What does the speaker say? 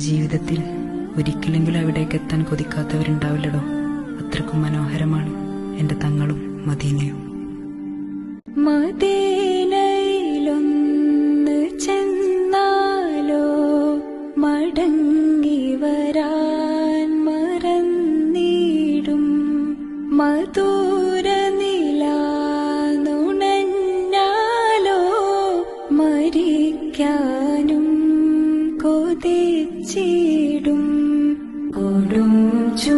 ജീവിതത്തിൽ ഒരിക്കലെങ്കിലും അവിടേക്ക് എത്താൻ കൊതിക്കാത്തവരുണ്ടാവില്ലടോ. അത്രക്കും മനോഹരമാണ് എന്റെ തങ്ങളും മദീനയും. മദീനയിലൊന്ന് ചെന്നാലോ മടങ്ങി വരാൻ മറന്നിടും. മധുര നിലാനുണഞ്ഞാലോ മരിക്കാനും കൊതിച്ചിടും. കൊടും ചൂ